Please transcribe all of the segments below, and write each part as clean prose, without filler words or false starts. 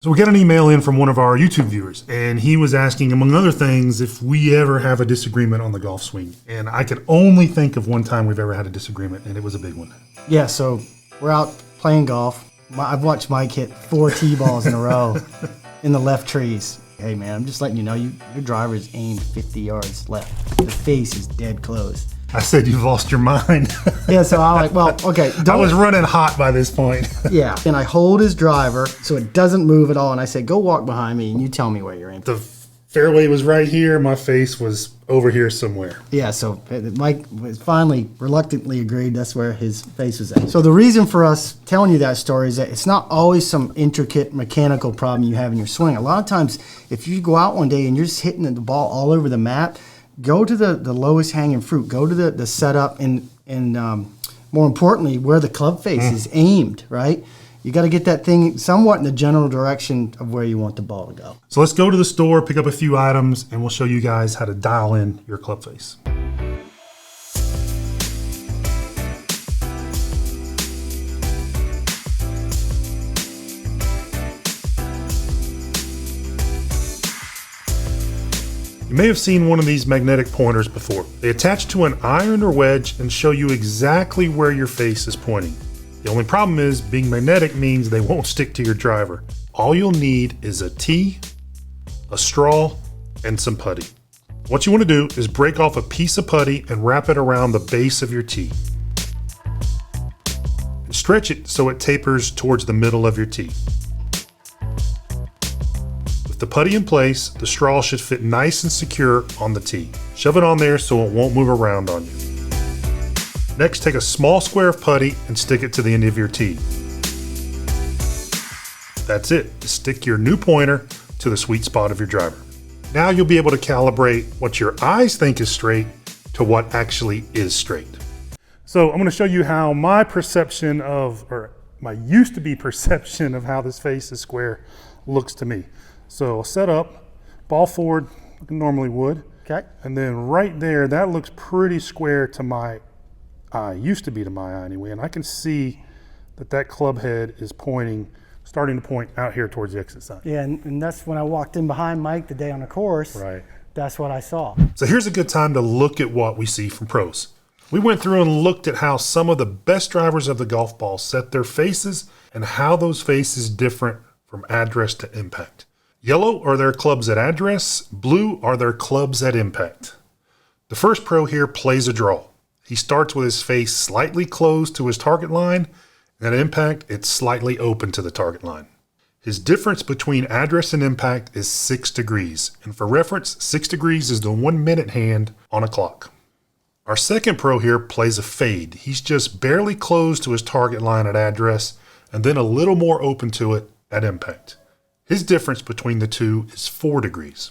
So we got an email in from one of our YouTube viewers, and he was asking, among other things, if we ever have a disagreement on the golf swing. And I could only think of one time we've ever had a disagreement, and it was a big one. Yeah, so we're out playing golf. I've watched Mike hit 4 tee balls in a row in the left trees. Hey man, I'm just letting you know, your driver is aimed 50 yards left. The face is dead close. I said you've lost your mind. Yeah, so I'm like, well, okay. I was running hot by this point. Yeah, and I hold his driver so it doesn't move at all, and I say, go walk behind me and you tell me where you're aiming. The fairway was right here. My face was over here somewhere. Yeah, so Mike finally reluctantly agreed that's where his face was at. So the reason for us telling you that story is that it's not always some intricate mechanical problem you have in your swing. A lot of times, if you go out one day and you're just hitting the ball all over the mat, go to the lowest hanging fruit. Go to the setup and more importantly, where the club face is aimed, right? You got to get that thing somewhat in the general direction of where you want the ball to go. So let's go to the store, pick up a few items, and we'll show you guys how to dial in your club face. You may have seen one of these magnetic pointers before. They attach to an iron or wedge and show you exactly where your face is pointing. The only problem is being magnetic means they won't stick to your driver. All you'll need is a tee, a straw, and some putty. What you want to do is break off a piece of putty and wrap it around the base of your tee. And stretch it so it tapers towards the middle of your tee. With the putty in place, the straw should fit nice and secure on the tee. Shove it on there so it won't move around on you. Next, take a small square of putty and stick it to the end of your tee. That's it. Just stick your new pointer to the sweet spot of your driver. Now you'll be able to calibrate what your eyes think is straight to what actually is straight. So I'm going to show you how my perception of, or my used to be perception of how this face is square looks to me. So I'll set up, ball forward like I normally would. Okay. And then right there, that looks pretty square to my eye, used to be to my eye anyway, and I can see that club head is starting to point out here towards the exit sign. Yeah, and that's when I walked in behind Mike the day on the course. Right. That's what I saw. So here's a good time to look at what we see from pros. We went through and looked at how some of the best drivers of the golf ball set their faces and how those faces different from address to impact. Yellow are their clubs at address, blue are their clubs at impact. The first pro here plays a draw. He starts with his face slightly closed to his target line, and at impact, it's slightly open to the target line. His difference between address and impact is 6 degrees, and for reference, 6 degrees is the 1 minute hand on a clock. Our second pro here plays a fade. He's just barely closed to his target line at address, and then a little more open to it at impact. His difference between the two is 4 degrees.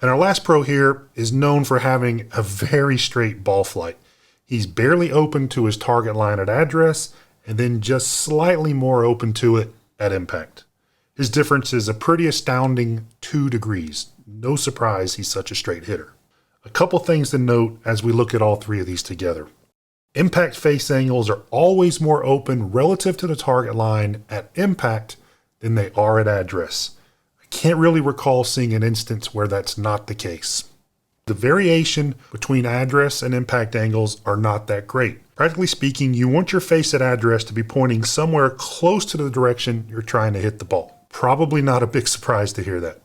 And our last pro here is known for having a very straight ball flight. He's barely open to his target line at address and then just slightly more open to it at impact. His difference is a pretty astounding 2 degrees. No surprise he's such a straight hitter. A couple things to note as we look at all three of these together. Impact face angles are always more open relative to the target line at impact than they are at address. I can't really recall seeing an instance where that's not the case. The variation between address and impact angles are not that great. Practically speaking, you want your face at address to be pointing somewhere close to the direction you're trying to hit the ball. Probably not a big surprise to hear that.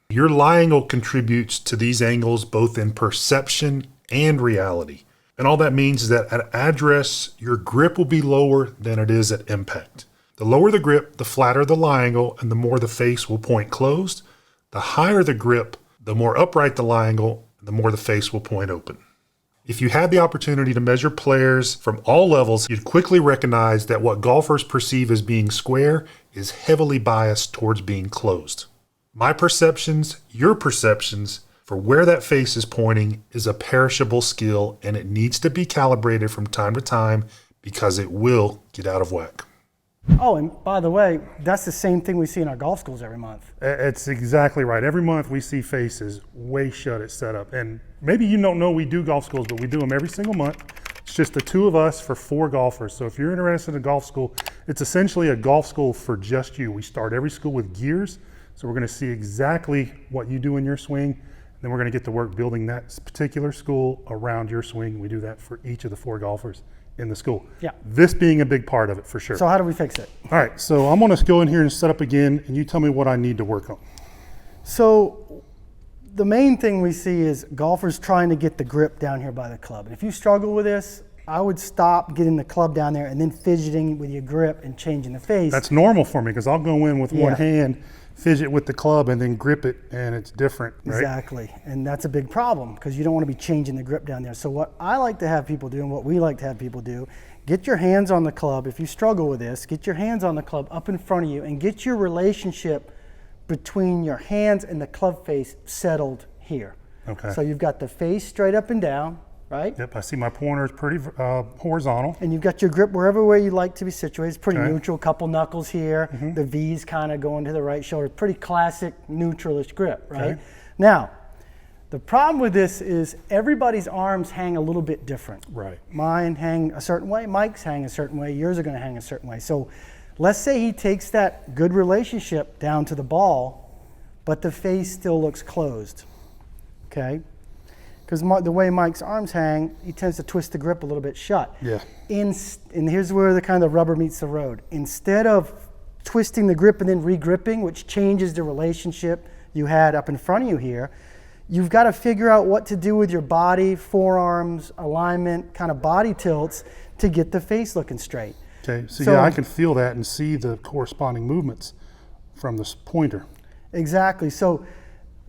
Your lie angle contributes to these angles both in perception and reality. And all that means is that at address, your grip will be lower than it is at impact. The lower the grip, the flatter the lie angle, and the more the face will point closed. The higher the grip, the more upright the lie angle, the more the face will point open. If you had the opportunity to measure players from all levels, you'd quickly recognize that what golfers perceive as being square is heavily biased towards being closed. My perceptions, your perceptions, for where that face is pointing is a perishable skill, and it needs to be calibrated from time to time because it will get out of whack. Oh, and by the way, that's the same thing we see in our golf schools every month. It's exactly right. Every month we see faces way shut at setup. And maybe you don't know we do golf schools, but we do them every single month. It's just the 2 of us for 4 golfers. So if you're interested in a golf school, it's essentially a golf school for just you. We start every school with gears. So we're going to see exactly what you do in your swing. Then we're going to get to work building that particular school around your swing. We do that for each of the 4 golfers in the school. Yeah. This being a big part of it for sure. So how do we fix it? All right, so I'm going to go in here and set up again, and you tell me what I need to work on. So the main thing we see is golfers trying to get the grip down here by the club. If you struggle with this, I would stop getting the club down there and then fidgeting with your grip and changing the face. That's normal for me because I'll go in with one Yeah. hand, fidget with the club, and then grip it, and it's different, right? Exactly, and that's a big problem because you don't want to be changing the grip down there. So what I like to have people do, and what we like to have people do, get your hands on the club. If you struggle with this, get your hands on the club up in front of you and get your relationship between your hands and the club face settled here. Okay. So you've got the face straight up and down, right? Yep, I see my pointer is pretty horizontal. And you've got your grip wherever way you like to be situated. It's pretty Okay. neutral, couple knuckles here. The V's kind of going to the right shoulder. Pretty classic neutralish grip, right? Okay. Now, the problem with this is everybody's arms hang a little bit different. Right. Mine hang a certain way, Mike's hang a certain way, yours are going to hang a certain way. So let's say he takes that good relationship down to the ball, but the face still looks closed, okay? Because the way Mike's arms hang, he tends to twist the grip a little bit shut. Yeah. And here's where the kind of rubber meets the road. Instead of twisting the grip and then re-gripping, which changes the relationship you had up in front of you here, you've got to figure out what to do with your body, forearms, alignment, kind of body tilts to get the face looking straight. Okay, so yeah, I can feel that and see the corresponding movements from this pointer. Exactly. So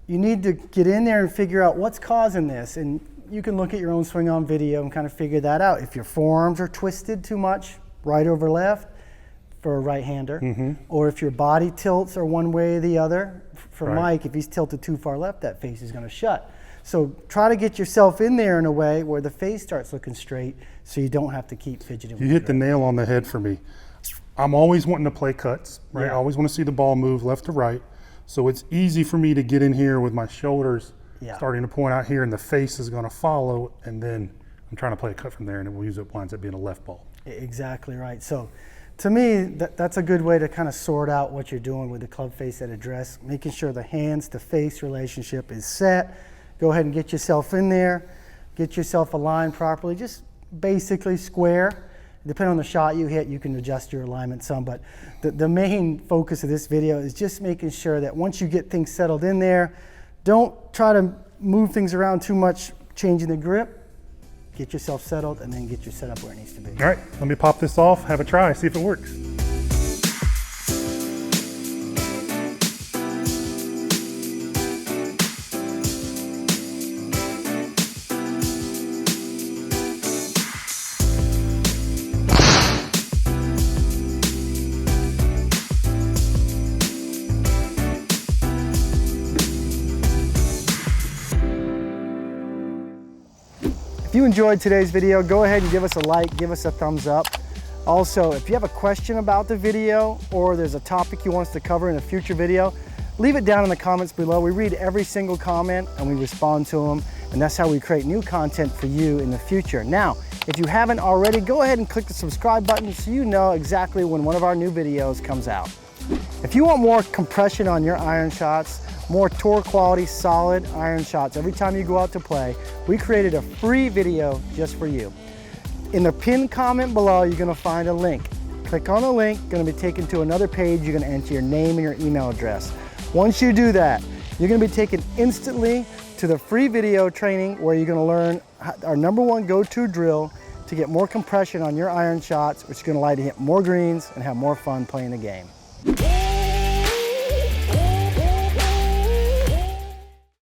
you need to get in there and figure out what's causing this. And you can look at your own swing on video and kind of figure that out. If your forearms are twisted too much, right over left for a right-hander, or if your body tilts are one way or the other, for Right. Mike, if he's tilted too far left, that face is going to shut. So try to get yourself in there in a way where the face starts looking straight so you don't have to keep fidgeting. You hit the nail on the head for me. I'm always wanting to play cuts, right? Yeah. I always want to see the ball move left to right. So it's easy for me to get in here with my shoulders Yeah. starting to point out here, and the face is going to follow, and then I'm trying to play a cut from there, and it winds up being a left ball. Exactly right. So to me, that's a good way to kind of sort out what you're doing with the club face at address, making sure the hands to face relationship is set. Go ahead and get yourself in there, get yourself aligned properly, just basically square. Depending on the shot you hit, you can adjust your alignment some, but the main focus of this video is just making sure that once you get things settled in there, don't try to move things around too much, changing the grip. Get yourself settled and then get your setup where it needs to be. All right, let me pop this off, have a try, see if it works. If you enjoyed today's video, go ahead and give us a like, give us a thumbs up. Also, if you have a question about the video or there's a topic you want us to cover in a future video, leave it down in the comments below. We read every single comment and we respond to them, and that's how we create new content for you in the future. Now, if you haven't already, go ahead and click the subscribe button so you know exactly when one of our new videos comes out. If you want more compression on your iron shots, more tour quality, solid iron shots every time you go out to play, we created a free video just for you. In the pinned comment below, you're gonna find a link. Click on the link, gonna be taken to another page. You're gonna enter your name and your email address. Once you do that, you're gonna be taken instantly to the free video training where you're gonna learn our #1 go-to drill to get more compression on your iron shots, which is gonna allow you to hit more greens and have more fun playing the game.